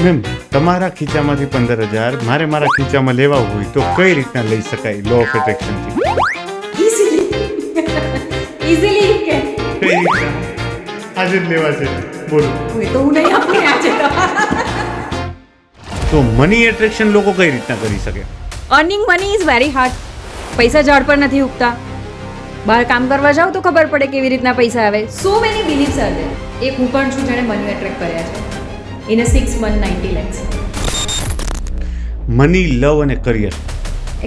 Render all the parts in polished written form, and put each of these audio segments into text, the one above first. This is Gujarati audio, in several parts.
મેમ, તમારા ખીચામાંથી 15,000 મારે મારા ખીચામાં લેવા હોય તો કઈ રીતના લઈ શકાય લો ઓફ એટ્રેક્શનથી? Easily you can. કઈ રીતના? આજે જ લેવા છે, બોલો. હવે તો હું નહીં આપને આજે તો મની એટ્રેક્શન લોકો કઈ રીતના કરી શકે? Earning money is very hard. પૈસા ઝાડ પર નથી ઉગતા. બહાર કામ કરવા જાઓ તો ખબર પડે કેવી રીતના પૈસા આવે. So many beliefs are there. એક હું પણ છું જેણે મની એટ્રેક્ટ કર્યા છે. In a 6 month 90 lakhs. Money, love અને career.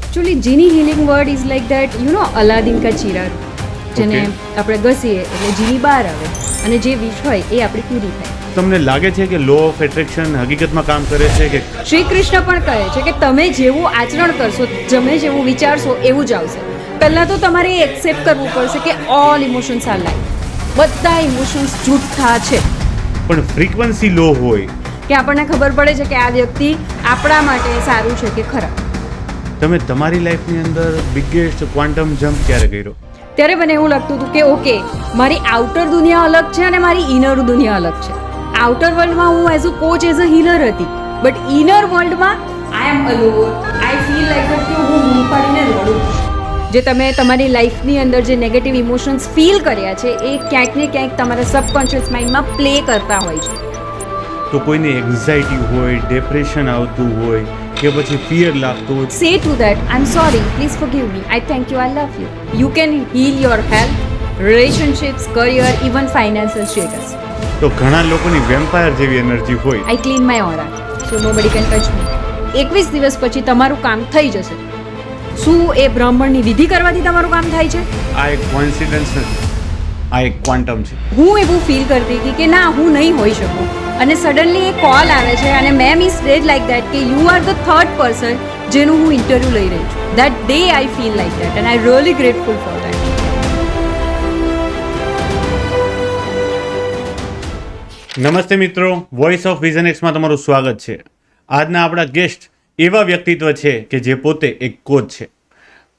Actually genie healing word is like that you know Aladdin કા ચિરાગ, જેને આપણે ઘસીએ એટલે જીની બહાર આવે અને જે વિશ હોય એ આપણી પૂરી થાય. તમને લાગે છે કે લો ઓફ એટ્રેક્શન હકીકતમાં કામ કરે છે કે? શ્રી કૃષ્ણ પણ કહે છે કે તમે જેવું આચરણ કરશો, તમે જેવું વિચારશો એવું જ આવશે. પહેલાં તો તમારે એ એક્સેપ્ટ કરવું પડશે કે ઓલ ઇમોશન્સ આર લાઈક. બધા ઇમોશન્સ જૂઠા છે. પણ ફ્રીક્વન્સી લો હોય કે આપણને ખબર પડે છે કે આ વ્યક્તિ આપણા માટે સારું છે કે ખરાબ. તમે તમારી લાઈફની અંદર બિગેસ્ટ ક્વોન્ટમ જમ્પ ક્યારે કર્યો? ત્યારે મને એવું લાગતું હતું કે ઓકે, મારી આઉટર દુનિયા અલગ છે અને મારી ઇનર દુનિયા અલગ છે. આઉટર વર્લ્ડમાં હું as a coach, as a healer હતી, બટ ઇનર વર્લ્ડમાં I am alone. I feel like કે હું મૂળ પાડીને રડું. જે તમે તમારી લાઈફની અંદર જે નેગેટિવ ઇમોશન્સ ફીલ કર્યા છે એ ક્યાંક ને ક્યાંક તમારા સબકોન્શિયસ માઇન્ડમાં પ્લે કરતા હોય છે. તો કોઈને એન્ઝાઇટી હોય, ડિપ્રેશન આવતું હોય કે પછી ફિયર લાગતું હોય, Say to that, I'm sorry, please forgive me, I thank you, I love you. You can heal your health, relationships, career, even financial status. તો ઘણા લોકોની વેમ્પાયર જેવી એનર્જી હોય. I clean my aura, so nobody can touch me. 21 દિવસ પછી તમારું કામ થઈ જશે. શું એ બ્રાહ્મણની વિધિ કરવાથી તમારું કામ થાય છે? આ એક કોઇન્સિડન્સ નથી, આ એક ક્વોન્ટમ છે. હું એવું ફીલ કરતી હતી કે ના, હું નહીં હોઈ શકું, અને સડનલી એ કોલ આવે છે અને ma'am is stated like that કે you are the third person જેનું હું ઇન્ટરવ્યૂ લઈ રહી છું. That day I feel like that and I really grateful for that. નમસ્તે મિત્રો, વોઇસ ઓફ વિઝન એક્સમાં તમારું સ્વાગત છે. આજના આપણા ગેસ્ટ એવા વ્યક્તિત્વ છે કે જે પોતે એક કોચ છે,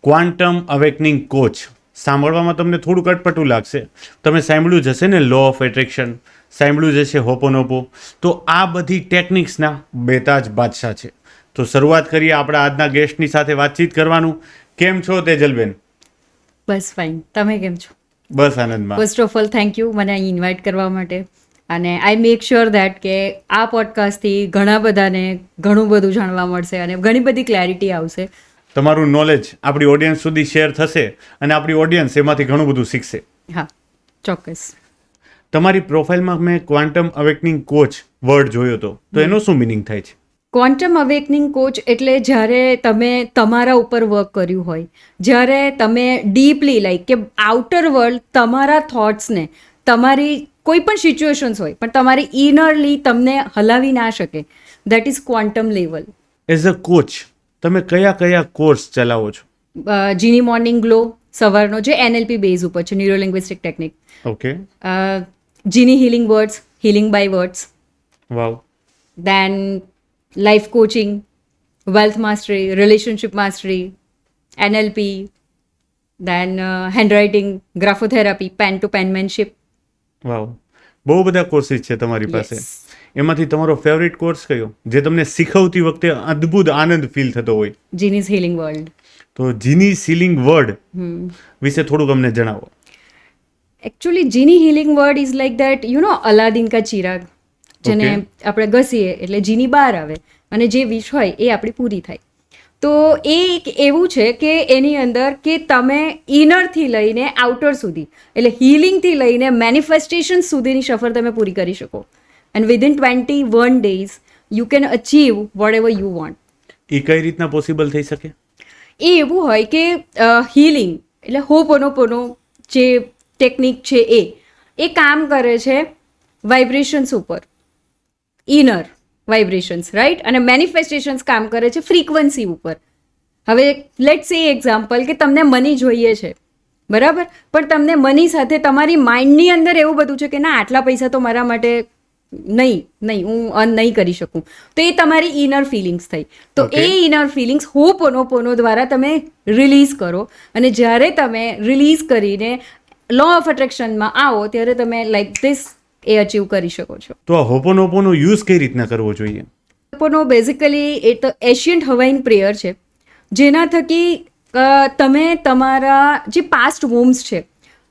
ક્વોન્ટમ અવેકનિંગ કોચ. સાંભળવામાં તમને થોડું અટપટું લાગશે. તમે સાંભળ્યું જ હશે ને લો ઓફ એટ્રેક્શન, સાંભળ્યું જ હશે હોપોનોપો. તો આ બધી ટેકનિક્સના બેતાજ બાદશાહ છે. તો શરૂઆત કરીએ આપણા આજના ગેસ્ટની સાથે વાતચીત કરવાનું. કેમ છો તેજલબેન? બસ ફાઇન. તમે કેમ છો? બસ આનંદમાં. First of all thank you મને અહીં ઇન્વાઇટ કરવા માટે. અને આઈ મેક શ્યોર દેટ કે આ પોડકાસ્ટથી ઘણા બધાને ઘણું બધું જાણવા મળશે અને ઘણી બધી ક્લેરિટી આવશે. તમારું નોલેજ આપણી ઓડિયન્સ સુધી શેર થશે અને આપણી ઓડિયન્સ એમાંથી ઘણું બધું શીખશે. હા, ચોક્કસ. તમારી પ્રોફાઇલમાં મેં ક્વોન્ટમ અવેકનિંગ કોચ વર્ડ જોયો હતો, તો એનો શું મિનિંગ થાય છે? ક્વોન્ટમ અવેકનિંગ કોચ એટલે જ્યારે તમે તમારા ઉપર વર્ક કર્યું હોય, જ્યારે તમે ડીપલી લાઈક કે આઉટર વર્લ્ડ તમારા થોટ્સને, તમારી કોઈ પણ સિચ્યુએશન્સ હોય પણ તમારી ઇનરલી તમને હલાવી ના શકે, that is quantum level. As a coach તમે કયા કયા કોર્સ ચલાવો છો? જીની મોર્નિંગ ગ્લો સવારનો, જે NLP બેઝ ઉપર છે, neuro linguistic technique. Okay. Genie healing words, healing by words. Wow. Then life coaching, wealth mastery, relationship mastery, NLP, then handwriting, graphotherapy, pen to penmanship. Wow, બહુ બધા કોર્સિસ છે તમારી પાસે. એમાંથી તમારો ફેવરિટ કોર્સ કયો, જે તમને શીખવતી વખતે અદ્ભુત આનંદ ફીલ થતો હોય? જીનીઝ હિલિંગ વર્લ્ડ. તો જીની સીલિંગ વર્ડ વિશે થોડુંક અમને જણાવો. Actually genie healing word is like that you know Aladdin કા ચિરાગ, જેને આપણે ઘસીએ એટલે જીની બહાર આવે અને જે વિશ હોય એ આપણી પૂરી થાય. તો એ એક એવું છે કે એની અંદર કે તમે ઇનરથી લઈને આઉટર સુધી, એટલે હિલિંગથી લઈને મેનિફેસ્ટેશન સુધીની સફર તમે પૂરી કરી શકો. And within 21 days you can achieve whatever you want. એ કઈ રીતના પોસિબલ થઈ શકે? એ એવું હોય કે હિલિંગ એટલે હોપોનોપોનો જે ટેકનિક છે એ કામ કરે છે વાઇબ્રેશન્સ ઉપર, ઇનર વાઇબ્રેશન્સ, રાઈટ? અને મેનિફેસ્ટેશન્સ કામ કરે છે ફ્રીક્વન્સી ઉપર. હવે લેટ્સ સે એક્ઝામ્પલ કે તમને મની જોઈએ છે, બરાબર, પણ તમને મની સાથે તમારી માઇન્ડની અંદર એવું બધું છે કે ના, આટલા પૈસા તો મારા માટે નહીં, હું અર્ન નહીં કરી શકું. તો એ તમારી ઇનર ફિલિંગ્સ થઈ. તો એ ઇનર ફિલિંગ્સ હોપોનોપોનો દ્વારા તમે રિલીઝ કરો, અને જ્યારે તમે રિલીઝ કરીને લો ઓફ એટ્રેક્શનમાં આવો ત્યારે તમે લાઈક ધીસ એ અચીવ કરી શકો છો. તો આ હોપોનોપોનો યુઝ કઈ રીતના કરવો જોઈએ? હોપોનોપોનો બેઝિકલી એ તો એશિયન્ટ હવાઈન પ્રેયર છે, જેના થકી તમે તમારા જે પાસ્ટ વોમ્સ છે,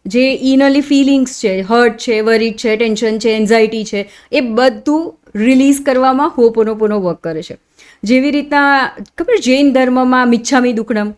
જે ઇનરલી ફિલિંગ્સ છે, હર્ટ છે, વરીડ છે, ટેન્શન છે, એન્ઝાયટી છે, એ બધું રિલીઝ કરવામાં હોપોનોપોનો વર્ક કરે છે. જેવી રીતના ખબર જૈન ધર્મમાં મિચ્છામી દુક્કડમ,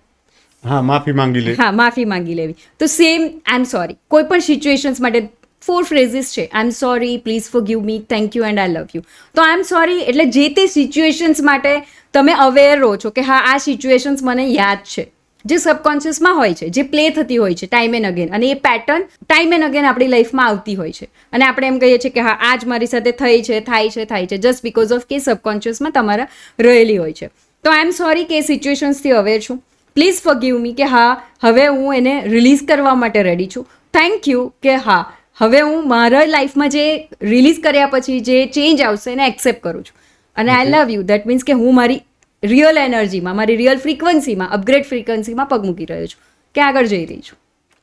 હા, માફી માંગી લે. હા, માફી માંગી લેવી. તો સેમ આઈ એમ સોરી, કોઈ પણ સિચ્યુએશન્સ માટે 4 ફ્રેઝીસ છે. I am sorry, please forgive me, thank you and I love you. તો આઈ એમ સોરી એટલે જે તે સિચ્યુએશન્સ માટે તમે અવેર રહો છો કે હા, આ સિચ્યુએશન્સ મને યાદ છે, જે સબકોન્શિયસમાં હોય છે, જે પ્લે થતી હોય છે ટાઈમ એન્ડ અગેન, અને એ પેટર્ન ટાઈમ એન્ડ અગેન આપણી લાઈફમાં આવતી હોય છે, અને આપણે એમ કહીએ છીએ કે હા, આ જ મારી સાથે થાય છે જસ્ટ બિકોઝ ઓફ કે સબકોન્શિયસમાં તમારા રહેલી હોય છે. તો આઈ એમ સોરી કે એ સિચ્યુએશન્સથી અવેર છું, પ્લીઝ ફોરગીવ મી કે હા, હવે હું એને રિલીઝ કરવા માટે રેડી છું, થેન્ક યુ કે હા, હવે હું મારા લાઈફમાં જે રિલીઝ કર્યા પછી જે ચેન્જ આવશે એને એક્સેપ્ટ કરું છું, અને આઈ લવ યુ. દેટ મીન્સ કે હું મારી રિયલ એનર્જીમાં, મારી રિયલ ફ્રીક્વન્સીમાં, અપગ્રેડ ફ્રીક્વન્સીમાં પગ મૂકી રહ્યો છું, કે આગળ જઈ રહી છું.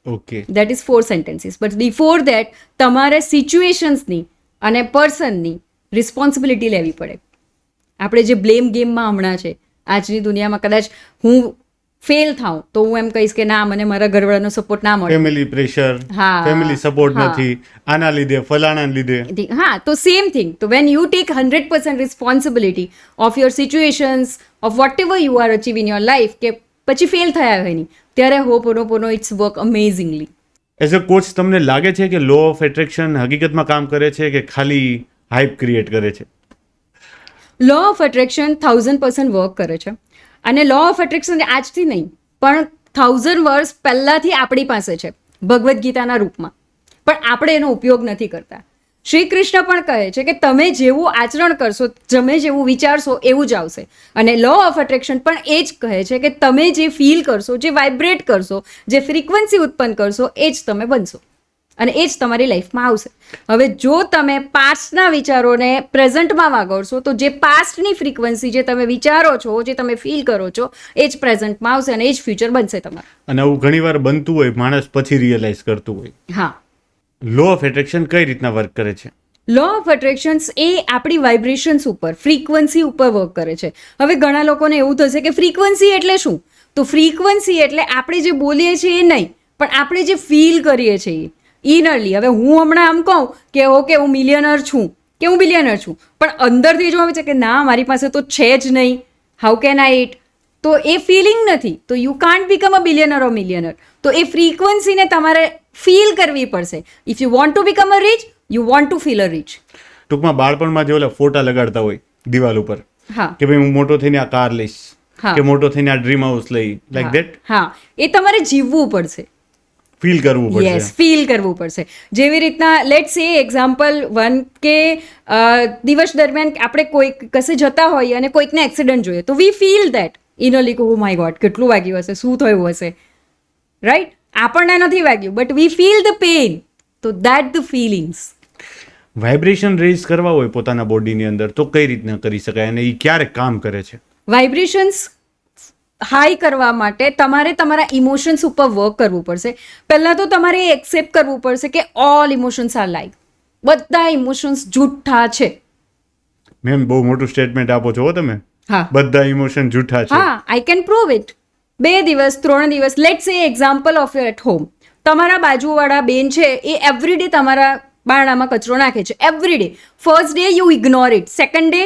Okay, that is 4 sentences. But before that તમારે સિચ્યુએશન્સની અને પર્સનની રિસ્પોન્સિબિલિટી લેવી પડે. આપણે જે બ્લેમ ગેમમાં હમણાં છે, આજની દુનિયામાં કદાચ હું ફેલ થાઉં તો હું એમ કહીશ કે ના, મને મારા ઘરવાળાનો સપોર્ટ ના મળે, ફેમિલી પ્રેશર, હા, ફેમિલી સપોર્ટ હા. નથી, આના લીધે, ફલાણા લીધે. હા, તો સેમ થિંગ. તો when you take 100% responsibility of your situations, of whatever you are achieve in your life, કે પછી ફેલ થયા હોય નહીં, ત્યારે ho'oponopono it's work amazingly. As a coach તમને લાગે છે કે લો ઓફ એટ્રેક્શન હકીકતમાં કામ કરે છે કે ખાલી હાઇપ ક્રિએટ કરે છે? લો ઓફ અટ્રેક્શન 1000% વર્ક કરે છે, અને લો ઓફ અટ્રેક્શન આજથી નહીં પણ 1000 વર્ષ પહેલાંથી આપણી પાસે છે ભગવદ્ ગીતાના રૂપમાં, પણ આપણે એનો ઉપયોગ નથી કરતા. શ્રી કૃષ્ણ પણ કહે છે કે તમે જેવું આચરણ કરશો, તમે જેવું વિચારશો એવું જ આવશે. અને લો ઓફ અટ્રેક્શન પણ એ જ કહે છે કે તમે જે ફીલ કરશો, જે વાઇબ્રેટ કરશો, જે ફ્રીક્વન્સી ઉત્પન્ન કરશો, એ જ તમે બનશો, અને એ જ તમારી લાઈફમાં આવશે. હવે જો તમે પાસ્ટના વિચારોને પ્રેઝન્ટમાં વાગોળશો, તો જે પાસ્ટની ફ્રીક્વન્સી, જે તમે વિચારો છો, જે તમે ફીલ કરો છો, એ જ પ્રેઝન્ટમાં આવશે, અને એ જ ફ્યુચર બનશે તમારું. અને આવું ઘણીવાર બનતું હોય, માણસ પછી રિયલાઇઝ કરતું હોય. હા, લો ઓફ એટ્રેક્શન કઈ રીતના વર્ક કરે છે? લો ઓફ અટ્રેક્શન્સ એ આપણી વાઇબ્રેશન્સ ઉપર, ફ્રીક્વન્સી ઉપર વર્ક કરે છે. હવે ઘણા લોકોને એવું થશે કે ફ્રીક્વન્સી એટલે શું? તો ફ્રીક્વન્સી એટલે આપણે જે બોલીએ છીએ એ નહીં, પણ આપણે જે ફીલ કરીએ છીએ ઇનરલી. હવે હું હમણાં આમ કહું કે ઓકે, હું મિલિયનર છું કે હું બિલિયનર છું, પણ અંદરથી જો આવે છે કે ના, મારી પાસે તો છે જ નહીં, હાઉ કેન આઈ ઇટ, તો એ ફિલિંગ નથી. તો you can't become a billionaire or millionaire. તો એ ફ્રીક્વન્સીને તમારે ફીલ કરવી પડશે. If you want to become a rich, you want to feel a rich. ટૂંકમાં બાળપણમાં જે ઓલા ફોટા લગાડતા હોય દિવાલ ઉપર, હા, કે ભાઈ હું મોટો થઈને આ કાર લઈશ, હા, કે મોટો થઈને આ ડ્રીમ હાઉસ લઈ, લાઈક ધેટ. હા, એ તમારે જીવવું પડશે. ફીલ કરવું પડશે. યસ, ફીલ કરવું પડશે. જેવી રીતના લેટ્સ સે એક્ઝામ્પલ 1 કે દિવસ દરમિયાન આપણે કોઈક કશે જતા હોઈએ અને કોઈકને એક્સિડન્ટ જોઈએ, તો we feel that innerly, oh my God, કેટલું વાગ્યું હશે, શું થયું હશે, રાઈટ? આપણને નથી વાગ્યું, but we feel the pain. તો that the feelings. Vibration raise કરવા હોય પોતાના બોડીની અંદર, તો કઈ રીતના કરી શકાય અને એ ક્યારે કામ કરે છે? વાઇબ્રેશન્સ હાઈ કરવા માટે તમારે તમારા ઇમોશન્સ ઉપર વર્ક કરવું પડશે. પહેલાં તો તમારે એ એક્સેપ્ટ કરવું પડશે કે ઓલ ઇમોશન્સ આર લાઈક, બધા ઇમોશન્સ જૂઠા છે. મેમ, બહુ મોટું સ્ટેટમેન્ટ આપો છો હો તમે. હા, બધા ઇમોશન જૂઠા છે. હા, આઈ કેન પ્રૂવ ઇટ. 2 દિવસ 3 દિવસ, let's say example of your at home. તમારા બાજુવાળા બેન છે, એ એવરીડે તમારા બારણામાં કચરો નાખે છે, everyday. First day you ignore it, second day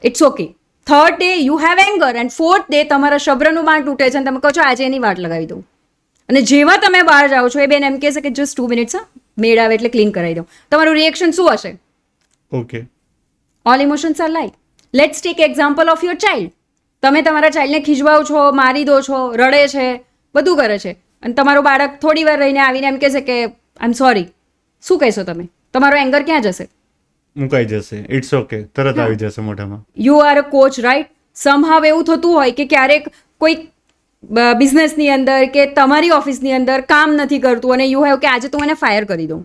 it's okay, third day you have anger, and fourth day તમારા શબ્રનું બાણ તૂટે છે અને તમે કહો છો આજે એની વાટ લગાવી દઉં. અને જેવા તમે બહાર જાઓ છો, એ બેન એમ કહેશે કે જસ્ટ 2 મિનિટ્સ, મેળ આવે એટલે ક્લીન કરાવી દઉં. તમારું રિએક્શન શું હશે? Okay. All emotions are like. Let's take example of your child. તમે તમારા ચાઇલ્ડને ખીજવાઓ છો, મારી દો છો, રડે છે, બધું કરે છે, અને તમારું બાળક થોડી વાર રહીને આવીને એમ કહેશે કે આઈ એમ સોરી. શું કહેશો તમે? તમારો એંગર ક્યાં જશે? મુકાઈ જશે. ઇટ્સ ઓકે, તરત આવી જશે મોઢામાં. You are a coach, right? Somehow એવું થતું હોય કે ક્યારેક કોઈ બિઝનેસની અંદર કે તમારી ઓફિસની અંદર કામ નથી કરતું અને યુ હેવ કે આજે તો એને ફાયર કરી દઉં,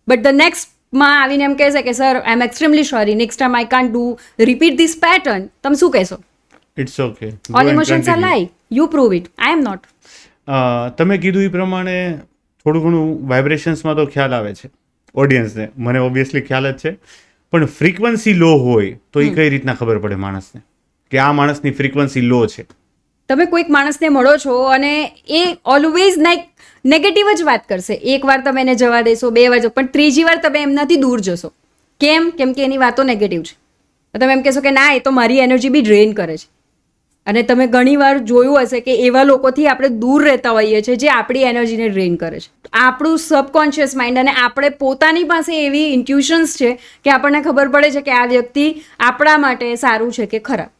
બટ ધ નેક્સ્ટમાં આવીને એમ કહેશે કે sir I am extremely sorry, next time I can't do repeat this pattern. તમે શું કહેશો? It's okay. All emotions are like, you prove it, I am not. તમે કીધું એ પ્રમાણે થોડું ઘણું વાઇબ્રેશન્સમાં તો ખ્યાલ આવે છે ઓડિયન્સને, મને ઓબ્વિયસલી ખ્યાલ જ છે, પણ ફ્રીક્વન્સી લો હોય તો એ કઈ રીતના ખબર પડે માણસને કે આ માણસની ફ્રીક્વન્સી લો છે? તમે કોઈક માણસને મળો છો અને એ ઓલવેઝ નેગેટિવ જ વાત કરશે. એકવાર તમે એને જવા દેશો, 2 વાર, પણ ત્રીજી વાર તમે એમનાથી દૂર જશો. કેમ કે એની વાતો નેગેટિવ છે. તમે એમ કહેશો કે ના, એ તો મારી એનર્જી બી ડ્રેન કરે છે. અને તમે ઘણીવાર જોયું હશે કે એવા લોકોથી આપણે દૂર રહેતા હોઈએ છીએ જે આપણી એનર્જીને ડ્રેન કરે છે. આપણું સબકોન્શિયસ માઇન્ડ અને આપણે પોતાની પાસે એવી ઇન્ટ્યુશન્સ છે કે આપણને ખબર પડે છે કે આ વ્યક્તિ આપણા માટે સારું છે કે ખરાબ.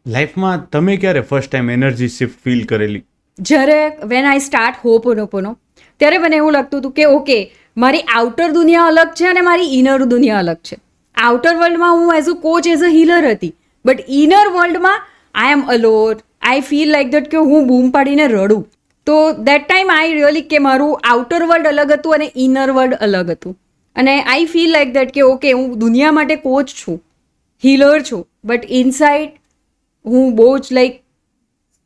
લાઈફમાં તમે ક્યારે first time energy shift feel કરેલી? જ્યારે વેન આઈ સ્ટાર્ટ હોપોનોપોનો, ત્યારે મને એવું લાગતું હતું કે ઓકે, મારી આઉટર દુનિયા અલગ છે અને મારી ઇનર દુનિયા અલગ છે. આઉટર વર્લ્ડમાં હું as a coach, as a healer હતી, બટ ઇનર વર્લ્ડમાં I am alone. I feel like that કે હું બૂમ પાડીને રડું. તો દેટ ટાઈમ આઈ રિયલી કે મારું આઉટર વર્લ્ડ અલગ હતું અને ઇનર વર્લ્ડ અલગ હતું. અને આઈ ફીલ લાઈક દેટ કે ઓકે, હું દુનિયા માટે કોચ છું, હીલર છું, બટ ઇનસાઇડ હું બહુ જ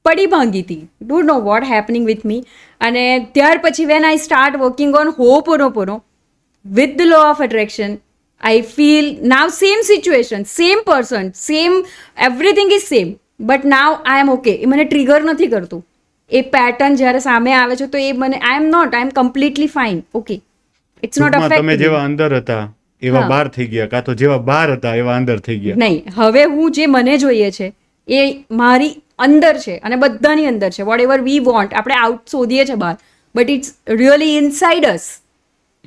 પડી ભાંગી હતી. Don't know what happening with me. અને ત્યાર પછી when I start working on ho'oponopono with the law of attraction, I feel now same situation, same person, same everything is same, but now I am okay. એ મને ટ્રિગર નથી કરતું. એ પેટર્ન જ્યારે સામે આવે છે તો એ મને I am completely fine, okay, it's not ટૂંકમાં તમે અફેક્ટ. જેવા અંદર હતા એવા હા. બહાર થઈ ગયા, કાં તો જેવા બહાર હતા એવા અંદર થઈ ગયા? નહીં, હવે હું જે મને જોઈએ છે એ મારી અંદર છે અને બધાની અંદર છે. વોટ એવર વી વોન્ટ, આપણે આઉટ શોધીએ છીએ બહાર, but it's really inside us.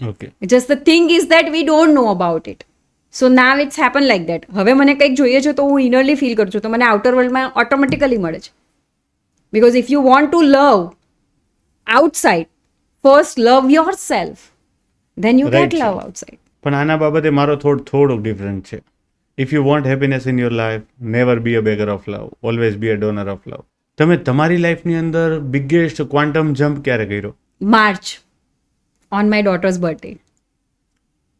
Okay. Just the thing is that we don't know about it. So now it's happened like that. હવે મને કંઈક જોઈએ છે તો હું ઇનરલી ફીલ કરું છું, તો મને આઉટર વર્લ્ડમાં ઓટોમેટિકલી મળે છે. Because if you want to love outside, first love yourself, then you Right get છે. Love outside. પણ આના બાબતે મારો થોડોક ડિફરન્ટ છે. If you want happiness in your life, never be a beggar of love, always be a donor of love. તમે તમારી લાઈફની અંદર બિગેસ્ટ ક્વોન્ટમ જમ્પ ક્યારે કર્યો? March, on my daughter's birthday,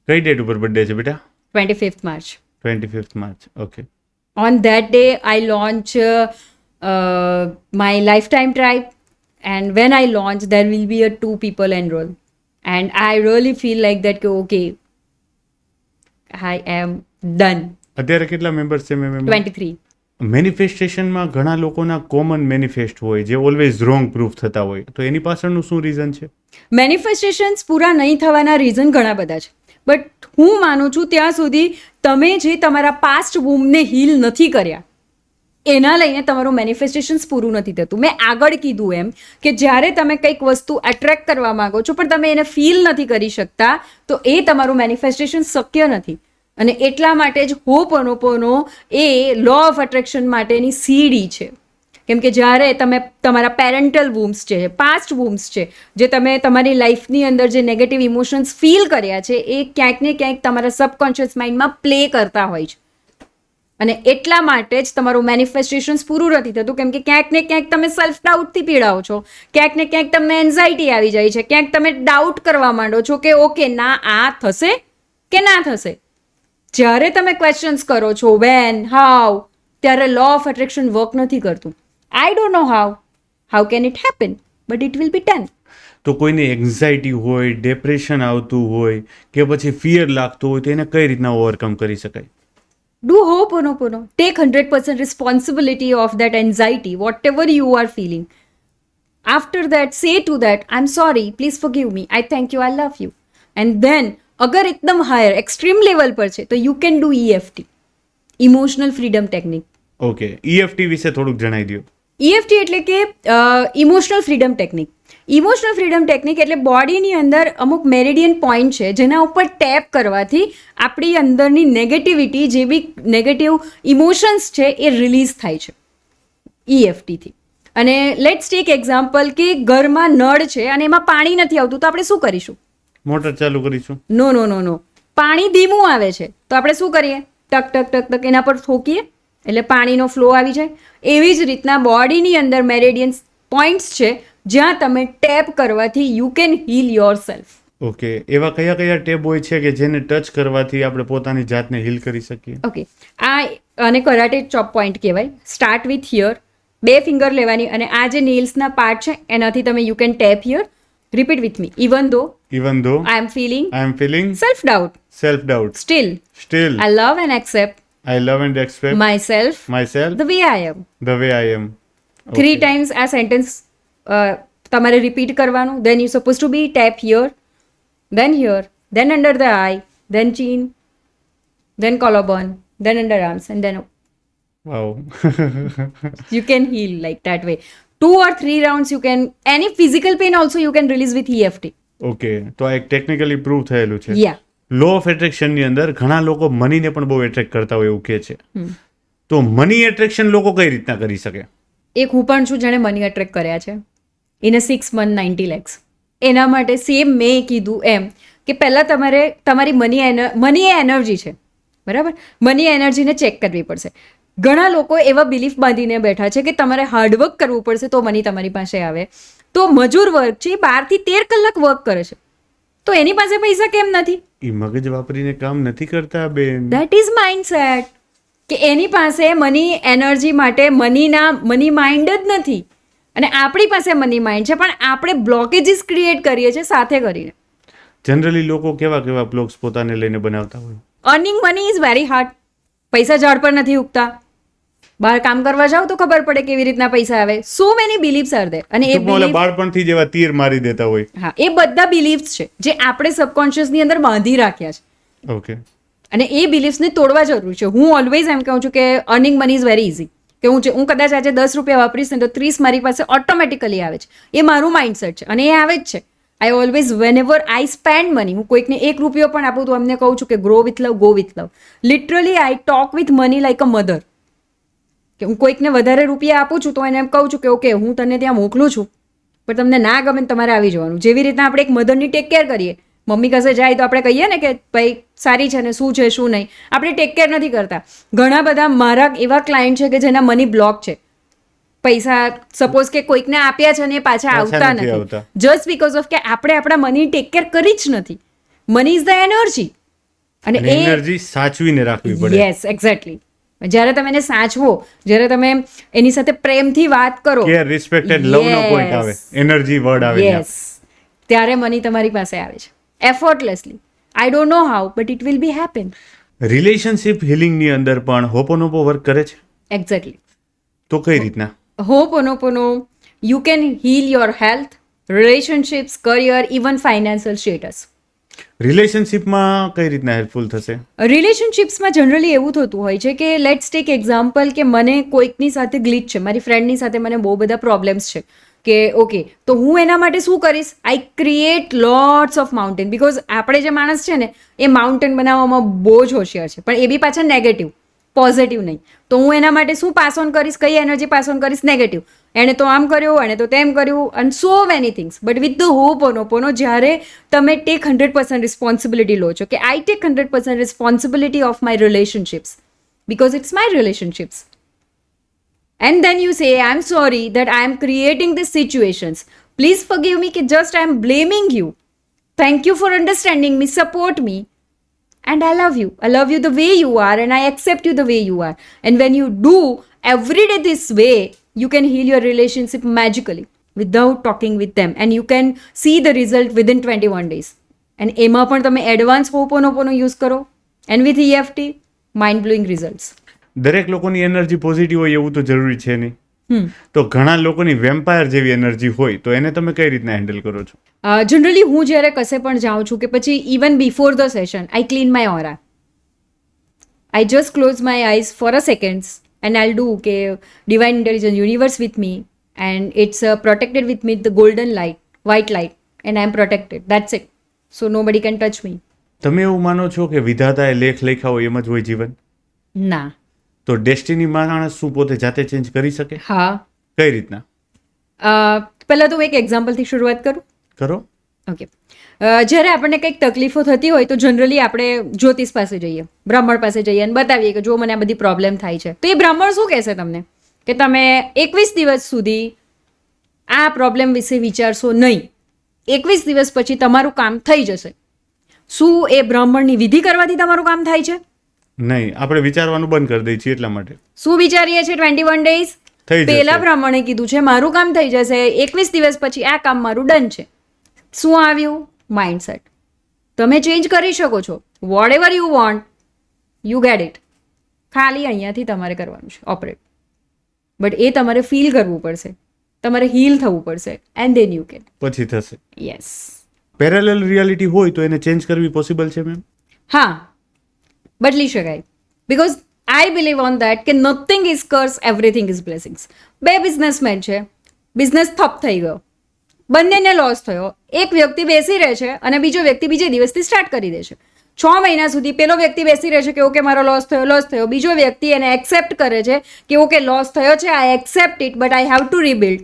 કઈ ડેટ ઉપર બર્થડે છે બેટા? 25th March. 25th March. Okay. On that day, I launch my lifetime tribe, and when I launch, there will be 2 people enroll, and I really feel like that. Okay, I am done. અત્યારે કેટલા મેમ્બર્સ છે મેમ? 23. મેનિફેસ્ટેશનમાં ઘણા લોકોના કોમન મેનિફેસ્ટ હોય જે ઓલવેઝ રોંગ પ્રૂફ થતા હોય, તો એની પાછળનું શું રીઝન છે? મેનિફેસ્ટેશન્સ પૂરા નહીં થવાના રીઝન ઘણા બધા છે, બટ હું માનું છું ત્યાં સુધી તમે જે તમારા પાસ્ટ વૂમને હીલ નથી કર્યા એના લઈને તમારું મેનિફેસ્ટેશન્સ પૂરું નથી થતું. મેં આગળ કીધું એમ કે જ્યારે તમે કંઈક વસ્તુ એટ્રેક્ટ કરવા માંગો છો પણ તમે એને ફીલ નથી કરી શકતા, તો એ તમારું મેનિફેસ્ટેશન શક્ય નથી. અને એટલા માટે જ હોપોનોપોનો એ લો ઓફ એટ્રેક્શન માટેની સીડી છે. કેમ કે જ્યારે તમે તમારા પેરેન્ટલ વૂમ્સ છે, પાસ્ટ વૂમ્સ છે, જે તમે તમારી લાઈફની અંદર જે નેગેટિવ ઇમોશન્સ ફીલ કર્યા છે એ ક્યાંક ને ક્યાંક તમારા સબકોન્શિયસ માઇન્ડમાં પ્લે કરતા હોય છે. અને એટલા માટે જ તમારું મેનિફેસ્ટેશન્સ પૂરું નથી થતું, કેમ કે ક્યાંક ને ક્યાંક તમે સેલ્ફ ડાઉટથી પીડાઓ છો, ક્યાંક ને ક્યાંક તમને એન્ઝાઇટી આવી જાય છે, ક્યાંક તમે ડાઉટ કરવા માંડો છો કે ઓકે, ના આ થશે કે ના થશે. જ્યારે તમે ક્વેશ્ચન્સ કરો છો વેન, હાઉ, ત્યારે લો ઓફ એટ્રેક્શન વર્ક નથી કરતું. I don't know how can it happen, but it will be done. તો કોઈને એન્ઝાઇટી હોય, ડિપ્રેશન આવતું હોય કે પછી ફિયર લાગતું હોય તો એને કઈ રીતના ઓવરકમ કરી શકાય? Do Ho'oponopono. Take 100% responsibility of that anxiety, whatever you are feeling. After that, say to that, I'm sorry, please forgive me, I thank you, I love you. And then, અગર એકદમ હાયર, એક્સ્ટ્રીમ લેવલ પર છે તો you can do EFT, emotional freedom technique. Okay, EFT વિશે થોડુંક જણાવી દો. EFT એટલે કે emotional freedom technique. Emotional freedom technique એટલે બોડીની અંદર અમુક મેરિડિયન પોઈન્ટ છે જેના ઉપર ટેપ કરવાથી આપણી અંદરની નેગેટિવિટી, જે બી નેગેટિવ ઇમોશન્સ છે એ રિલીઝ થાય છે EFTથી. અને લેટ્સ ટેક એક્ઝામ્પલ કે ઘરમાં નળ છે અને એમાં પાણી નથી આવતું, તો આપણે શું કરીશું? મોટર ચાલુ કરીશું? નો, પાણી ધીમું આવે છે તો આપણે શું કરીએ? ટક ટક ટક ટક એના પર ઠોકીએ એટલે પાણીનો ફ્લો આવી જાય. એવી જ રીતના બોડીની અંદર મેરેડિયન પોઈન્ટ્સ છે જ્યાં તમે ટેપ કરવાથી you can heal your self. Okay, એવા કયા ટેપ હોય છે કે જેને ટચ કરવાથી આપણે પોતાની જાતને હીલ કરી શકીએ? ઓકે, આ અને કરાટે ચોપ પોઈન્ટ કહેવાય. સ્ટાર્ટ વિથ હિયર, 2 ફિંગર લેવાની અને આ જે નેલ્સના પાર્ટ છે એનાથી તમે you can tap here. Repeat with me. Even though Even though I am feeling I am feeling self-doubt. self-doubt, Still, still I love and accept I love and accept myself myself the way I am. the way I am. 3 times આ સેન્ટેન્સ તમારે રિપીટ કરવાનું. Then you supposed to be tap here, then under the eye, then chin, then collarbone, then underarms, and then Wow. you can heal like that way. 2 or 3 rounds you can, any physical pain also you can release with EFT. Okay, તો આ એક ટેકનિકલી પ્રૂવ થયેલું છે. Yeah. લો ઓફ એટ્રેક્શનની અંદર ઘણા લોકો મનીને પણ બહુ એટ્રેક્ટ કરતા હોય એવું કહે છે. તો મની એટ્રેક્શન લોકો કઈ રીતના કરી શકે? એક હું પણ છું જેણે મની અટ્રેક્ટ કર્યા છે ઇન અ 6 month 90 lakhs. એના માટે સેમ મેં કીધું એમ કે પહેલાં તમારે તમારી મની એ એનર્જી છે, બરાબર? મની એનર્જીને ચેક કરવી પડશે. ઘણા લોકો એવા બિલીફ બાંધીને બેઠા છે કે તમારે હાર્ડવર્ક કરવું પડશે તો મની તમારી પાસે આવે. તો મજૂર વર્ગ છે એ 12 થી 13 કલાક વર્ક કરે છે, તો એની પાસે પૈસા કેમ નથી? એ મગજ વાપરીને કામ નથી કરતા બેન. દેટ ઇઝ માઇન્ડસેટ કે એની પાસે મની એનર્જી માટે મની માઇન્ડ જ નથી, અને આપણી પાસે મની માઇન્ડ છે, પણ આપણે બ્લોકેજીસ ક્રિએટ કરીએ છીએ સાથે કરીને. જનરલી લોકો કેવા બ્લોગ્સ પોતાને લઈને બનાવતા હોય? Earning money is very hard. પૈસા ઝાડ પર નથી ઉગતા. બહાર કામ કરવા જાવ તો ખબર પડે કેવી રીતના પૈસા આવે. So many beliefs are there. અને એ ટૂંકમાં બાળપણથી જેવા તીર મારી દેતા હોય. હા, એ બધા બિલીફ્સ છે જે આપણે સબકોન્શિયસની અંદર બાંધી રાખ્યા છે. ઓકે. અને એ બિલીફ્સને તોડવા જરૂર છે. હું ઓલવેઝ એમ કહું છું કે earning money is very easy. કે હું કદાચ આજે 10 રૂપિયા વાપરીશ ને તો 30 મારી પાસે ઓટોમેટિકલી આવે છે. એ મારું માઇન્ડસેટ છે અને એ આવે જ છે. I always whenever I spend money, હું કોઈકને 1 રૂપિયો પણ આપું તો એમને કહું છું કે grow with love, go with love. Literally I talk with money like a mother. કે હું કોઈકને વધારે રૂપિયા આપું છું તો એને એમ કહું છું કે ઓકે હું તને ત્યાં મોકલું છું, પણ તમને ના ગમે ને તમારે આવી જવાનું. જેવી રીતના આપણે એક મધરની ટેક કેર કરીએ. મમ્મી કસે જાય તો આપણે કહીએ ને કે ભાઈ સારી છે ને શું છે શું નહીં. આપણે ટેક કેર નથી કરતા. ઘણા બધા મારા એવા ક્લાયન્ટ છે કે જેના મની બ્લોક છે. પૈસા સપોઝ કે કોઈકને આપ્યા છે ને એ પાછા આવતા નથી, જસ્ટ બીકોઝ ઓફ કે આપણે આપણા મની ટેક કેર કરી જ નથી. મની ઇઝ ધ એનર્જી, અને એ એનર્જી સાચવીને રાખવી પડે. Yes, exactly. જ્યારે તમે એને સાચવો, જ્યારે તમે એની સાથે પ્રેમથી વાત કરો, કેર, રિસ્પેક્ટ એન્ડ લવ નો પોઈન્ટ આવે, એનર્જી વર્ડ આવે. યસ, ત્યારે મની તમારી પાસે આવે છે effortlessly. I don't know how but it will be happen. Relationship હિલિંગની અંદર પણ હોપોનોપો વર્ક કરે છે? એક્ઝેક્ટલી. તો કઈ રીતના? Ho'oponopono you can heal your health, relationships, career, even financial status. રિલેશનશિપમાં કઈ રીતના હેલ્પફુલ થશે? રિલેશનશિપ્સમાં જનરલી એવું થતું હોય છે કે લેટ્સ ટેક એક્ઝામ્પલ કે મને કોઈકની સાથે ગ્લિચ છે, મારી ફ્રેન્ડની સાથે મને બહુ બધા પ્રોબ્લેમ્સ છે કે ઓકે, તો હું એના માટે શું કરીશ? I create lots of mountain. Because આપણે જે માણસ છે ને એ માઉન્ટેન બનાવવામાં બહુ જ હોશિયાર છે, પણ એ બી પાછા નેગેટિવ, પોઝિટિવ નહીં. તો હું એના માટે શું પાસ ઓન કરીશ? કઈ એનર્જી પાસ ઓન કરીશ? નેગેટિવ. એણે તો આમ કર્યું, એણે તો તેમ કર્યું, અને so many things. But with the ho'oponopono જ્યારે તમે ટેક 100% રિસ્પોન્સિબિલિટી લો છો કે I take 100% responsibility of my relationships because it's my relationships. And then you say, I'm sorry that I am creating these situations. Please forgive me, just I am blaming you. Thank you for understanding me, support me. And I love you. I love you the way you are and I accept you the way you are. And when you do every day this way, you can heal your relationship magically without talking with them. And you can see the result within 21 days. And એમાં પણ તમે એડવાન્સ હોપોનોપોનો યુઝ કરો and with EFT, mind-blowing results. દરેક લોકોની એનર્જી પોઝિટિવ હોય એવું તો જરૂરી છે નહીં. તો ઘણા લોકોની વેમ્પાયર જેવી એનર્જી હોય તો એને તમે કઈ રીતના હેન્ડલ કરો છો? જનરલી હું જ્યારે કશે પણ જાઉં છું કે પછી even before the session I clean my aura. I just close my eyes for a seconds and I'll do કે divine intelligence universe with me and it's protected with me the golden light, white light, and I am protected. That's it. So nobody can touch me. તમે એવું માનો છો કે વિધાતાએ લેખ લખ્યા હોય એમ જ હોય જીવન? ના. તો ડેસ્ટિની માણસ શું પોતે જાતે ચેન્જ કરી શકે? હા. કઈ રીતના? પહેલાં તો હું એક એક્ઝામ્પલથી શરૂઆત કરું. કરો. ઓકે. જ્યારે આપણને કંઈક તકલીફો થતી હોય તો જનરલી આપણે જ્યોતિષ પાસે જઈએ, બ્રાહ્મણ પાસે જઈએ અને બતાવીએ કે જો મને આ બધી પ્રોબ્લેમ થાય છે. તો એ બ્રાહ્મણ શું કહેશે તમને કે તમે 21 દિવસ સુધી આ પ્રોબ્લેમ વિશે વિચારશો નહીં, 21 દિવસ પછી તમારું કામ થઈ જશે. શું એ બ્રાહ્મણની વિધિ કરવાથી તમારું કામ થાય છે? નહીં, આપણે વિચારવાનું બંધ કરી દઈએ છીએ એટલા માટે. શું વિચારીએ છીએ? 21 ડેઝ. પેલા બ્રાહ્મણે કીધું છે મારું કામ થઈ જશે 21 દિવસ પછી, આ કામ મારું ડન છે. શું આવ્યું? માઇન્ડસેટ. તમે ચેન્જ કરી શકો છો. Whatever you want, you get it. ખાલી અહીંયાથી તમારે કરવાનું છે ઓપરેટ. બટ એ તમારે ફીલ કરવું પડશે, તમારે હીલ થવું પડશે, એન્ડ દેન યુ કેન. પછી થશે. યસ. પેરેલલ રિયાલિટી હોય તો એને ચેન્જ કરવી પોસિબલ છે મેમ? હા, બદલી શકાય. Because I believe on that કે nothing is curse, everything is blessings. બે બિઝનેસમેન છે, બિઝનેસ થપ થઈ ગયો, બંનેને લોસ થયો. એક વ્યક્તિ બેસી રહે છે અને બીજો વ્યક્તિ બીજે દિવસથી સ્ટાર્ટ કરી દે છે. 6 મહિના સુધી પેલો વ્યક્તિ બેસી રહે છે કે ઓકે મારો લોસ થયો. બીજો વ્યક્તિ એને એક્સેપ્ટ કરે છે કે ઓકે લોસ થયો છે, I accept it, but I have to rebuild.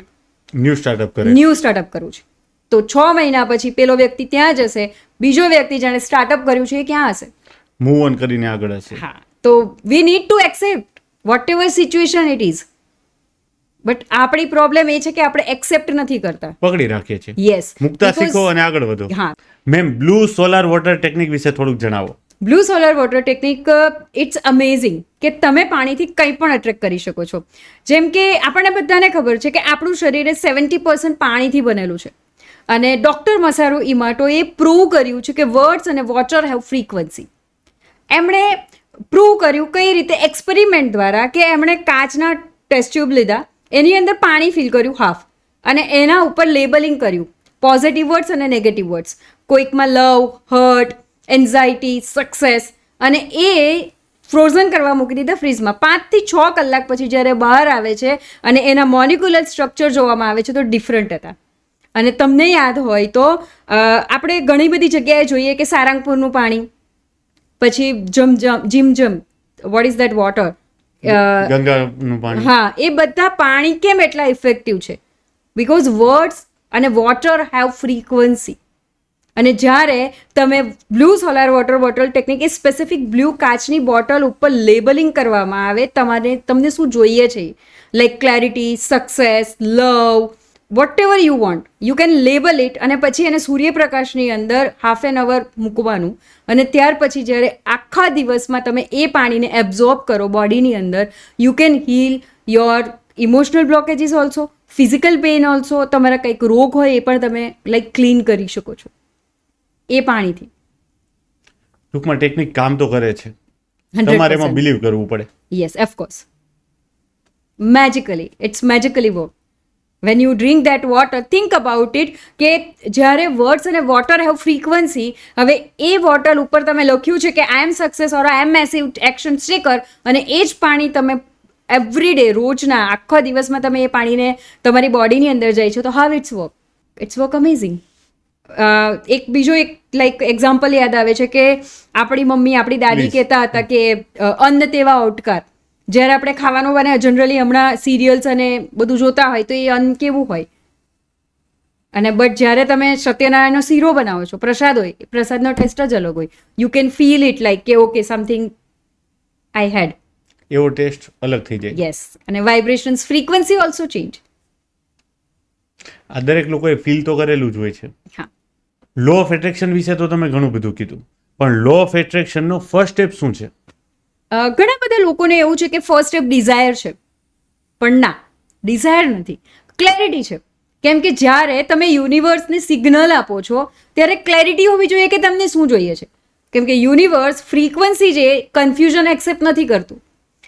New startup કરવું છે. તો 6 મહિના પછી પેલો વ્યક્તિ ત્યાં જશે, બીજો વ્યક્તિ જેણે સ્ટાર્ટઅપ કર્યું છે એ ક્યાં હશે? મૂવ ઓન કરીને આગળ હશે. હા, તો we need to accept whatever situation it is. But આપણી પ્રોબ્લેમ એ છે કે આપણે એક્સેપ્ટ નથી કરતા, પકડી રાખીએ છીએ. યસ. મુક્તા શીખો અને આગળ વધો. હા. Ma'am, blue solar water technique વિશે થોડુંક જણાવો. Blue solar water technique it's amazing કે તમે પાણીથી કંઈ પણ અટ્રેક્ટ કરી શકો છો. જેમ કે આપણને બધાને ખબર છે કે આપણું શરીર 70% પાણીથી બનેલું છે. અને ડૉક્ટર મસારુ ઇમાટોએ પ્રૂવ કર્યું છે કે વર્ડ્સ અને વોટર હેવ ફ્રીક્વન્સી. એમણે પ્રૂવ કર્યું કઈ રીતે? એક્સપેરિમેન્ટ દ્વારા કે એમણે કાચના ટેસ્ટ ટ્યુબ લીધા, એની અંદર પાણી ફિલ કર્યું હાફ, અને એના ઉપર લેબલિંગ કર્યું પોઝિટિવ વર્ડ્સ અને નેગેટિવ વર્ડ્સ. કોઈકમાં લવ, હર્ટ, એન્ઝાયટી, સક્સેસ, અને એ ફ્રોઝન કરવા મૂકી દીધા ફ્રીઝમાં. 5 થી 6 કલાક પછી જ્યારે બહાર આવે છે અને એના મોલિક્યુલર સ્ટ્રક્ચર જોવામાં આવે છે તો ડિફરન્ટ હતા. અને તમને યાદ હોય તો આપણે ઘણી બધી જગ્યાએ જોઈએ કે સારંગપુરનું પાણી, પછી Zamzam, what is that water, ગંગાનું પાણી. હા, એ બધા પાણી કેમ એટલા ઇફેક્ટિવ છે? બિકોઝ વર્ડ્સ અને વોટર હેવ ફ્રીક્વન્સી. અને જ્યારે તમે blue solar water bottle technique, એ સ્પેસિફિક બ્લુ કાચની બોટલ ઉપર લેબલિંગ કરવામાં આવે તમને શું જોઈએ છે, like clarity, success, love, whatever you want, you can label it. અને પછી એને સૂર્યપ્રકાશની અંદર હાફ એન અવર મૂકવાનું, અને ત્યાર પછી જ્યારે આખા દિવસમાં તમે એ પાણીને એબ્ઝોર્બ કરો બોડીની અંદર, you can heal your emotional blockages also, physical pain also. તમારા કંઈક રોગ હોય એ પણ તમે લાઈક ક્લીન કરી શકો છો એ પાણીથી. ટૂંકમાં ટેકનિક કામ તો કરે છે, તમારે એમાં બિલીવ કરવું પડે. Yes, of course. Magically, it's magically work. When you drink that water, think about it કે જ્યારે વર્ડ્સ અને વોટર હેવ ફ્રીક્વન્સી, હવે એ બોટલ ઉપર તમે લખ્યું છે કે I M success or I M massive action સ્ટેકર, અને એ જ પાણી તમે એવરી ડે, રોજના આખા દિવસમાં તમે એ પાણીને તમારી બોડીની અંદર જાય છે, તો હાવ ઇટ્સ વર્ક અમેઝિંગ. એક બીજો લાઈક એક્ઝામ્પલ યાદ આવે છે કે આપણી મમ્મી, આપણી દાદી કહેતા હતા કે અન્ન તેવા ઓટકાર. જ્યારે આપણે ખાવાનું બને, જનરલી હમણાં સિરિયલ્સ અને બધું જોતા હોય તો એ અન્ન કેવું હોય, અને બટ જ્યારે તમે સત્યનારાયણનો શીરો બનાવો છો, પ્રસાદ હોય, પ્રસાદનો ટેસ્ટ જ અલગ હોય. You can feel it like કે ઓકે સમથિંગ આઈ હેડ, એવો ટેસ્ટ અલગ થઈ જાય. યસ. અને વાઇબ્રેશન્સ, ફ્રીક્વન્સી ઓલ્સો ચેન્જ. આ દરેક લોકોએ ફીલ તો કરેલું જ હોય છે. હા. લો ઓફ એટ્રેક્શન વિશે તો તમે ઘણું બધું કીધું, પણ લો ઓફ એટ્રેક્શનનો ફર્સ્ટ સ્ટેપ શું છે? ઘણા બધા લોકોને એવું છે કે ફર્સ્ટ સ્ટેપ ડિઝાયર છે, પણ ના, ડિઝાયર નથી, ક્લેરિટી છે. કેમ કે જ્યારે તમે યુનિવર્સને સિગ્નલ આપો છો ત્યારે ક્લેરિટી હોવી જોઈએ કે તમને શું જોઈએ છે. કેમ કે યુનિવર્સ ફ્રીક્વન્સી જે કન્ફ્યુઝન એક્સેપ્ટ નથી કરતું.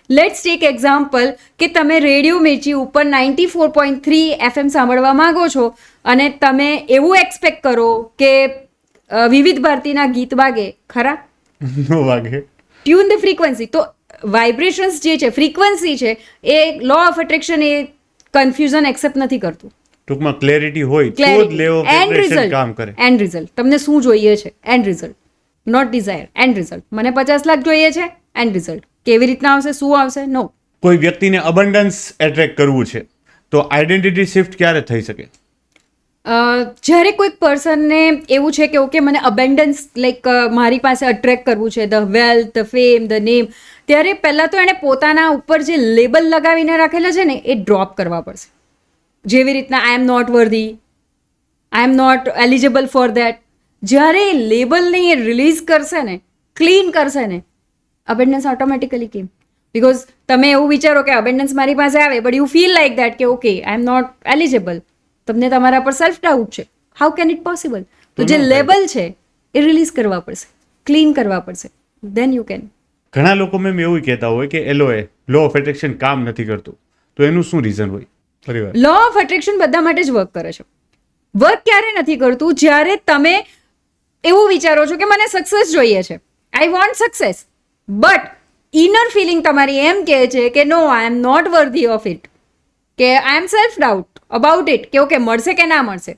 લેટ્સ ટેક એક્ઝામ્પલ કે તમે રેડિયો મિર્ચી ઉપર 94.3 FM સાંભળવા માંગો છો, અને તમે એવું એક્સપેક્ટ કરો કે વિવિધ ભારતીના ગીત વાગે, ખરા? નો વાગે. Tune the frequency. તો વાઇબ્રેશન્સ જે છે, ફ્રીક્વન્સી છે, એ લો ઓફ એટ્રેક્શન એ કન્ફ્યુઝન એક્સેપ્ટ નથી કરતું. ટૂંકમાં ક્લેરિટી હોય તો જ લો ઓફ એટ્રેક્શન કામ કરે. એન્ડ રિઝલ્ટ, તમને શું જોઈએ છે, end result, not desire, end result. મને 50 લાખ જોઈએ છે, એન્ડ રિઝલ્ટ. કેવી રીતના આવશે, શું આવશે, નો. કોઈ વ્યક્તિને અબન્ડન્સ એટ્રેક્ટ કરવું છે તો આઈડેન્ટિટી શિફ્ટ ક્યારે થઈ શકે? જ્યારે કોઈક પર્સનને એવું છે કે ઓકે મને અબેન્ડન્સ લાઈક મારી પાસે અટ્રેક્ટ કરવું છે, the wealth, the fame, the name, ત્યારે પહેલાં તો એણે પોતાના ઉપર જે લેબલ લગાવીને રાખેલા છે ને એ ડ્રોપ કરવા પડશે. જેવી રીતના I am not worthy, I am not eligible for that. જ્યારે એ લેબલને એ રિલીઝ કરશે ને, ક્લીન કરશે ને, અબેન્ડન્સ ઓટોમેટિકલી કેમ? બિકોઝ તમે એવું વિચારો કે અબેન્ડન્સ મારી પાસે આવે, but you feel like that કે okay I am not eligible. તમને તમારા પર સેલ્ફ ડાઉટ છે. How can it possible? તો જે લેબલ છે એ રિલીઝ કરવા પડશે, ક્લીન કરવા પડશે, દેન યુ કેન. ઘણા લોકો મેમ એવું કહેતા હોય કે LOA લો ઓફ એટ્રેક્શન કામ નથી કરતું, તો એનું શું રીઝન હોય? ફરીવાર લો ઓફ અટ્રેક્શન બધા માટે જ વર્ક કરે છે. વર્ક ક્યારે નથી કરતું? જ્યારે તમે એવું વિચારો છો કે મને સક્સેસ જોઈએ છે, I want success, but inner feeling તમારી એમ કહે છે કે no, I am not worthy of it, કે I am self doubt about it, કે ઓકે મળશે કે ના મળશે,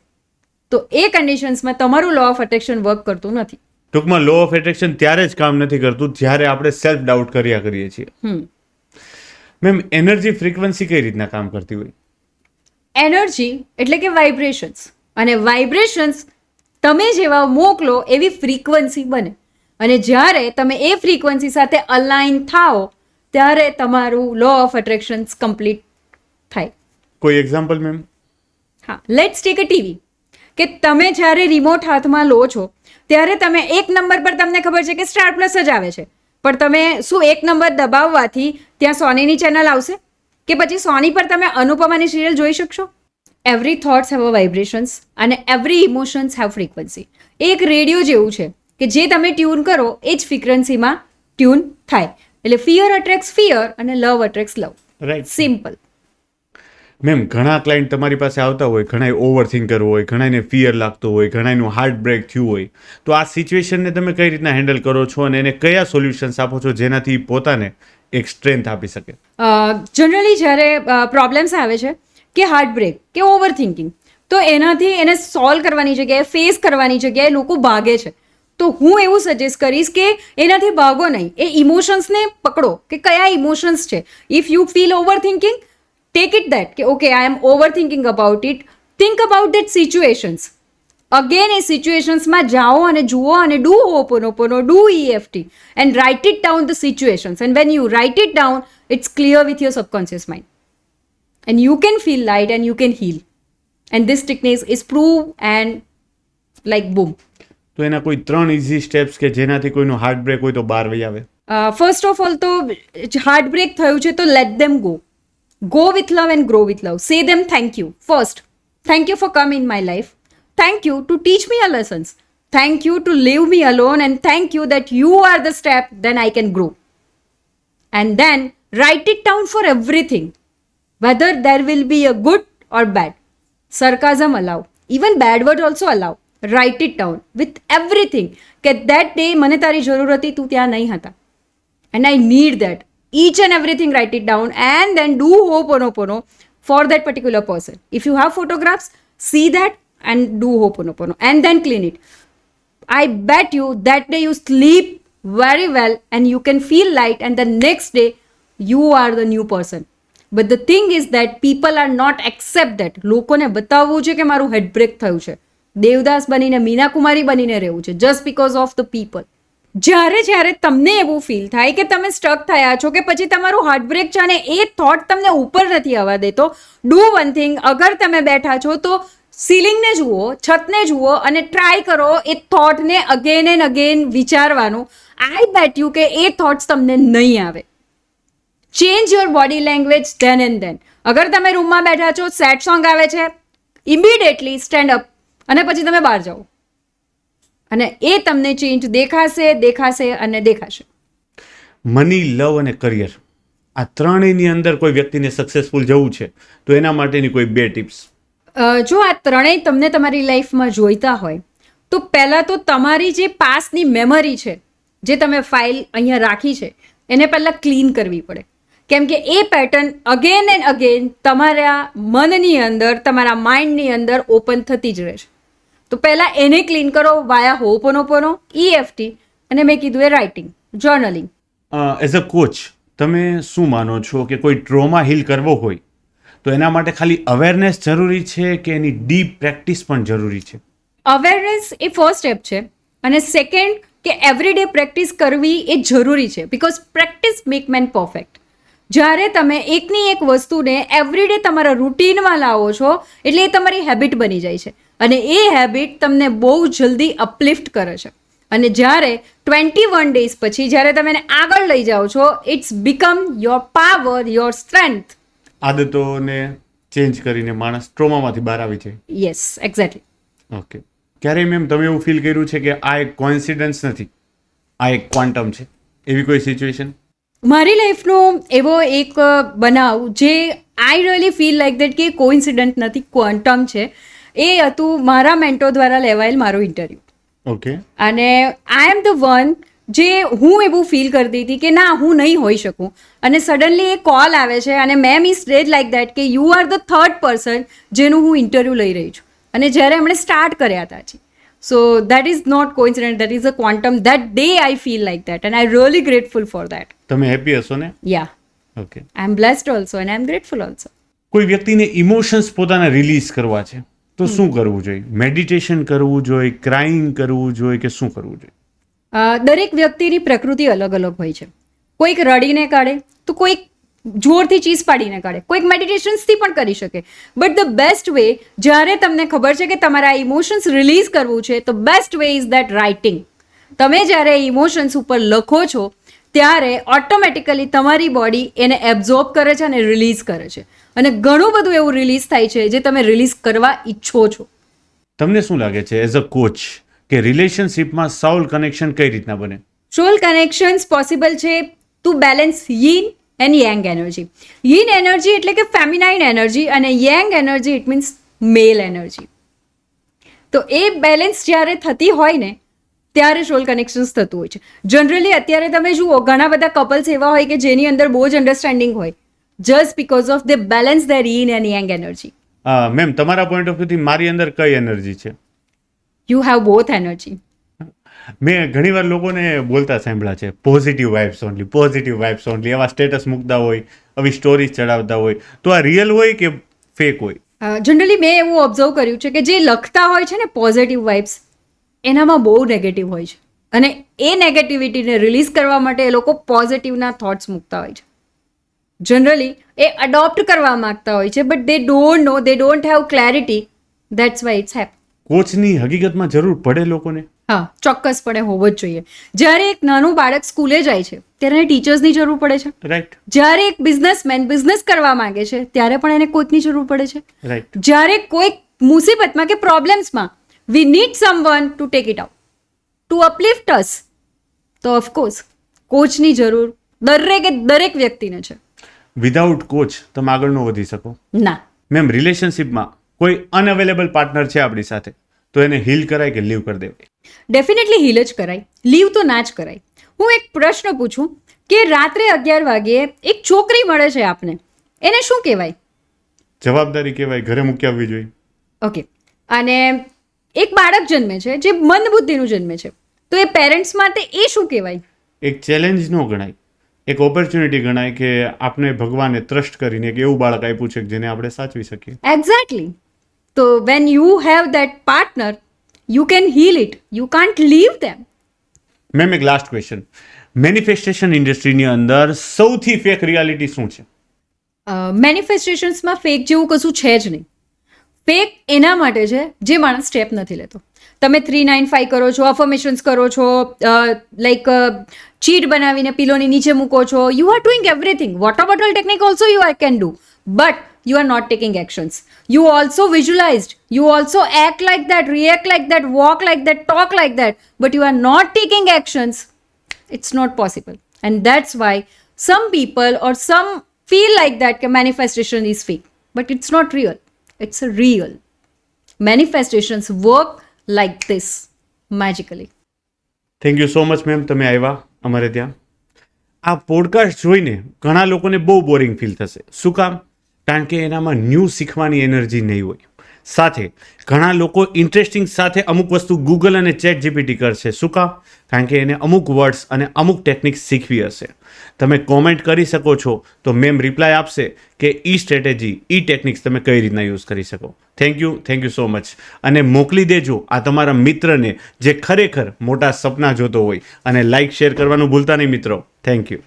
તો એ કન્ડિશન્સમાં તમારું લો ઓફ અટ્રેક્શન વર્ક કરતું નથી. ટૂંકમાં લો ઓફ એટ્રેક્શન ત્યારે જ કામ નથી કરતું જ્યારે આપણે સેલ્ફ ડાઉટ કર્યા કરીએ છીએ. મેમ એનર્જી ફ્રીક્વન્સી કઈ રીતના કામ કરતી હોય? એનર્જી એટલે કે વાઇબ્રેશન્સ, અને વાઇબ્રેશન્સ તમે જેવા મોકલો એવી ફ્રીક્વન્સી બને, અને જ્યારે તમે એ ફ્રીક્વન્સી સાથે અલાઇન થાઓ ત્યારે તમારું લો ઓફ અટ્રેક્શન્સ કમ્પ્લીટ થાય. કોઈ એક્ઝામ્પલ મેમ? હા, લેટ્સ ટેક અ ટીવી, કે તમે જ્યારે રિમોટ હાથમાં લો છો ત્યારે તમે એક નંબર પર તમને ખબર છે કે સ્ટાર પ્લસ જ આવે છે, પણ તમે શું એક નંબર દબાવવાથી ત્યાં સોનીની ચેનલ આવશે, કે પછી સોની પર તમે અનુપમાની સિરિયલ જોઈ શકશો? Every thoughts have a vibrations અને એવરી ઇમોશન્સ હેવ ફ્રીક્વન્સી. એક રેડિયો જેવું છે કે જે તમે ટ્યુન કરો એ જ ફ્રીક્વન્સીમાં ટ્યુન થાય. એટલે ફિયર અટ્રેક્ટ્સ ફિયર અને લવ અટ્રેક્ટ્સ લવ. રાઈટ. સિમ્પલ. મેમ ઘણા ક્લાયન્ટ તમારી પાસે આવતા હોય, ઘણા ઓવર થિંકર હોય, ઘણાને ફિયર લાગતો હોય, ઘણાનું હાર્ટ બ્રેક થયું હોય, તો આ સિચ્યુએશનને તમે કઈ રીતના હેન્ડલ કરો છો અને એને કયા સોલ્યુશન્સ આપો છો જેનાથી પોતાને એક સ્ટ્રેન્થ આપી શકે? જનરલી જ્યારે પ્રોબ્લેમ્સ આવે છે કે હાર્ટ બ્રેક કે ઓવર થિંકિંગ, તો એનાથી એને સોલ્વ કરવાની જગ્યાએ, ફેસ કરવાની જગ્યાએ લોકો ભાગે છે. તો હું એવું સજેસ્ટ કરીશ કે એનાથી ભાગો નહીં, એ ઇમોશન્સને પકડો કે કયા ઇમોશન્સ છે. If you feel over thinking, take it that કે okay I am over thinking about it, think about that situations. Again એ સિચ્યુએશન્સમાં જાઓ અને જુઓ અને do ho'oponopono, do EFT and write it down the situations, and when you write it down it's clear with your subconscious mind, and you can feel light and you can heal, and this technique is proved and like boom. તો એના કોઈ 3 ઇઝી સ્ટેપ્સ કે જેનાથી કોઈનું હાર્ટ બ્રેક હોય તો બહાર વહી આવે? ફર્સ્ટ ઓફ ઓલ તો હાર્ટ બ્રેક થયું છે તો let them go with love and grow with love. Say them thank you first, thank you for come in my life, thank you to teach me a lessons, thank you to leave me alone, and thank you that you are the step then I can grow. And then write it down for everything, whether there will be a good or bad. Sarcasm allow, even bad word also allow. Write it down with everything, કે that day મને તારી જરૂર હતી, તું ત્યાં નહીં હતા, and I need that. Each and everything write it down and then do Ho'oponopono for that particular person. If you have photographs, see that and do Ho'oponopono and then clean it. I bet you that day you sleep very well and you can feel light, and the next day you are the new person. But the thing is that people are not accept that. લોકોને બતાવવું છે કે મારું હેડ બ્રેક થયું છે, દેવદાસ બનીને મીના કુમારી બનીને રહેવું છે, just because of the people. જ્યારે તમને એવું ફીલ થાય કે તમે સ્ટક થયા છો, કે પછી તમારું હાર્ટ બ્રેક છે અને એ થોટ તમને ઉપર નથી આવવા દેતો, ડુ વન થિંગ. અગર તમે બેઠા છો તો સીલિંગને જુઓ, છતને જુઓ અને ટ્રાય કરો એ થોટને અગેન એન્ડ અગેન વિચારવાનું. આઈ બેટ યુ કે એ થોટ્સ તમને નહીં આવે. Change your body language than and then. અગર તમે રૂમમાં બેઠા છો, સેડ સોંગ આવે છે, ઇમિડિયેટલી સ્ટેન્ડ અપ અને પછી તમે બહાર જાઓ, અને એ તમને ચેન્જ દેખાશે અને દેખાશે. મની, લવ અને કરિયર, આ ત્રણેયની અંદર કોઈ વ્યક્તિને સક્સેસફુલ જવું છે તો એના માટેની કોઈ 2 ટિપ્સ? જો આ ત્રણેય તમને તમારી લાઈફમાં જોઈતા હોય તો પહેલાં તો તમારી જે પાસ્ટની મેમરી છે, જે તમે ફાઇલ અહીંયા રાખી છે, એને પહેલાં ક્લીન કરવી પડે. કેમ કે એ પેટર્ન અગેન એન્ડ અગેન તમારા મનની અંદર, તમારા માઇન્ડની અંદર ઓપન થતી જ રહે છે. તો પહેલાં એને ક્લીન કરો વાયા હોપોનોપોનો, EFT, અને મેં કીધું એ writing, journaling. As a coach તમે શું માનો છો કે કોઈ ટ્રોમા હીલ કરવો હોય તો એના માટે ખાલી અવેરનેસ જરૂરી છે કે એની ડીપ પ્રેક્ટિસ પણ જરૂરી છે? અવેરનેસ એ ફર્સ્ટ સ્ટેપ છે, અને સેકન્ડ કે એવરીડે પ્રેક્ટિસ કરવી એ જરૂરી છે, because practice make main perfect. જ્યારે તમે એકની એક વસ્તુને એવરીડે તમારા રૂટીનમાં લાવો છો એટલે એ તમારી હેબિટ બની જાય છે, અને એ હેબિટ તમને બહુ જલ્દી અપલિફ્ટ કરે છે. અને જ્યારે 21 ડેઝ પછી જ્યારે તમે એને આગળ લઈ જાઓ છો, it's become your power, your strength. આદતોને ચેન્જ કરીને માણસ ટ્રોમામાંથી બહાર આવી જાય. Yes, exactly. ઓકે, ક્યારેય મેમ તમે એવું ફીલ કર્યું છે કે આ એક કોઇન્સિડન્સ નથી, આ એક ક્વોન્ટમ છે, એવી કોઈ સિચ્યુએશન? મારી લાઈફનો એવો એક બનાવ જે I really feel like that કે કોઇન્સિડન્ટ નથી, ક્વોન્ટમ છે. એ હતું મારા મેન્ટો દ્વારા લેવાયેલ મારો ઇન્ટરવ્યૂ. ઓકે. અને આઈ એમ ધ વન જે હું એવું ફીલ કરતી હતી કે ના હું નહીં હોઈ શકું, અને સડનલી એ કોલ આવે છે અને ma'am is stated like that કે you are the third person જેનું હું ઇન્ટરવ્યૂ લઈ રહી છું. અને જ્યારે એમણે સ્ટાર્ટ કર્યા હતા, so that is not coincident, that is a quantum. That day I feel like that and I really grateful for that. તમે હેપી હશો ને? Ya, okay. I am blessed also and I am grateful also. કોઈ વ્યક્તિને ઇમોશન્સ પોતાના રિલીઝ કરવા છે તો શું કરવું જોઈએ? મેડિટેશન કરવું જોઈએ, ક્રાઇંગ કરવું જોઈએ કે શું કરવું જોઈએ? દરેક વ્યક્તિની પ્રકૃતિ અલગ અલગ હોય છે. કોઈક રડીને કાઢે તો કોઈક જોરથી ચીઝ પાડીને કાઢે, કોઈક મેડિટેશન્સથી પણ કરી શકે. બટ ધ બેસ્ટ વે, જ્યારે તમને ખબર છે કે તમારા ઇમોશન્સ રિલીઝ કરવું છે, તો best way is that writing. તમે જ્યારે ઇમોશન્સ ઉપર લખો છો ત્યારે ઓટોમેટિકલી તમારી બોડી એને એબ્ઝોર્બ કરે છે અને રિલીઝ કરે છે, અને ઘણું બધું એવું રિલીઝ થાય છે જે તમે રિલીઝ કરવા ઈચ્છો છો. તમને શું લાગે છે એઝ અ કોચ કે રિલેશનશિપમાં સાઉલ કનેક્શન કઈ રીતના બને? સોલ કનેક્શન્સ પોસિબલ છે to balance yin and yang energy. Yin energy એટલે કે ફેમિનાઇન એનર્જી, અને yang energy it means male energy. તો એ બેલેન્સ જ્યારે થતી હોય ને ત્યારે સોલ કનેક્શન્સ થતું હોય છે. જનરલી અત્યારે તમે જુઓ ઘણા બધા કપલ્સ એવા હોય કે જેની અંદર બહુ જ અન્ડરસ્ટેન્ડિંગ હોય, just because of they balance there yin and yang energy. Ma'am, તમારા પોઈન્ટ ઓફ વ્યૂથી મારી અંદર કઈ એનર્જી છે? You have both energy. મેં ઘણીવાર લોકોને બોલતા સાંભળ્યા છે positive vibes only, positive vibes only, એવા સ્ટેટસ મૂકતા હોય, આવી સ્ટોરીઝ ચડાવતા હોય. તો આ રિયલ હોય કે ફેક હોય? જનરલી મેં એવું ઓબ્ઝર્વ કર્યું છે કે જે લખતા હોય છે ને પોઝિટિવ વાઇબ્સ, એનામાં બહુ નેગેટિવ હોય છે, અને એ નેગેટિવિટીને રિલીઝ કરવા માટે એ લોકો પોઝિટિવના થોટ્સ મૂકતા હોય છે. જનરલી એ અડોપ્ટ કરવા માંગતા હોય છે, but they don't know, they don't have clarity, that's why it's happen. કોચની હકીકતમાં જરૂર પડે લોકોને? હા, ચોક્કસપણે હોવો જ જોઈએ. જ્યારે એક નાનું બાળક સ્કૂલે જાય છે ત્યારે એને ટીચર્સની જરૂર પડે છે. રાઈટ. જ્યારે એક બિઝનેસમેન બિઝનેસ કરવા માંગે છે ત્યારે પણ એને કોચની જરૂર પડે છે. રાઈટ. જ્યારે કોઈક મુસીબતમાં કે પ્રોબ્લેમ્સમાં we need someone to take it out, to uplift us, તો ઓફકોર્સ કોચની જરૂર દરેક વ્યક્તિને છે. વિધાઉટ કોચ તમે આગળ ન વધી શકો. ના. મેમ, રિલેશનશિપમાં કોઈ અનઅવેલેબલ પાર્ટનર છે આપણી સાથે, તો એને હીલ કરાય કે લીવ કરી દેવાય? ડેફિનેટલી હીલ જ કરાય, લીવ તો ના જ કરાય. હું એક પ્રશ્ન પૂછું કે રાત્રે 11 વાગ્યે એક છોકરી મળે છે આપને, એને શું કહેવાય? જવાબદારી કહેવાય, ઘરે મૂકી આવવી જોઈએ. ઓકે. અને એક બાળક જન્મે છે જે મંદબુદ્ધિનું જન્મે છે, તો એ પેરેન્ટ્સ માટે એ શું કહેવાય? એક ચેલેન્જ ન ગણાય, એક ઓપોર્ચ્યુનિટી ગણાય કે આપણે ભગવાને ટ્રસ્ટ કરીને એક એવું બાળક આપ્યું છે કે જેને આપણે સાચવી શકીએ. એક્ઝેક્ટલી. તો when you have that partner, you can heal it, you can't leave them. Ma'am, એક લાસ્ટ ક્વેશ્ચન. મેનિફેસ્ટેશન ઇન્ડસ્ટ્રીની અંદર સૌથી ફેક રિયાલિટી શું છે? મેનિફેસ્ટેશન્સમાં ફેક જેવું કશું છે જ નહીં. ફેક એના માટે છે જે માણસ સ્ટેપ નથી લેતો. તમે 395 કરો છો, અફર્મેશન્સ કરો છો, લાઈક ચીટ બનાવીને પિલોની નીચે મૂકો છો, you are doing everything. Water bottle technique also you are can do, but you are not taking actions. You also visualized, you also act like that, react like that, walk like that, talk like that, but you are not taking actions. It's not possible. And that's why some people or some feel like that manifestation is fake, but it's not real. It's a real. Manifestations work like this, magically. Thank you so much ma'am, તમે આવ્યા અમારે ત્યાં. આ પોડકાસ્ટ જોઈને ઘણા લોકોને બહુ બોરિંગ ફીલ થશે. શું કામ? કારણ કે એનામાં ન્યૂ શીખવાની એનર્જી નહીં હોય. સાથે ઘણા લોકો ઇન્ટરેસ્ટિંગ સાથે અમુક વસ્તુ ગૂગલ અને ચેટ જીપીટી કરશે. શું કામ? કારણ કે એને અમુક વર્ડ્સ અને અમુક ટેકનિક્સ શીખવી હશે. તમે કોમેન્ટ કરી શકો છો તો મેમ રિપ્લાય આપશે કે ઈ સ્ટ્રેટેજી, ઈ ટેકનિક્સ તમે કઈ રીતના યુઝ કરી શકો. Thank you so much. અને મોકલી દેજો આ તમારા મિત્રને જે ખરેખર મોટા સપના જોતો હોય, અને લાઈક શેર કરવાનું ભૂલતા નહીં મિત્રો. Thank you.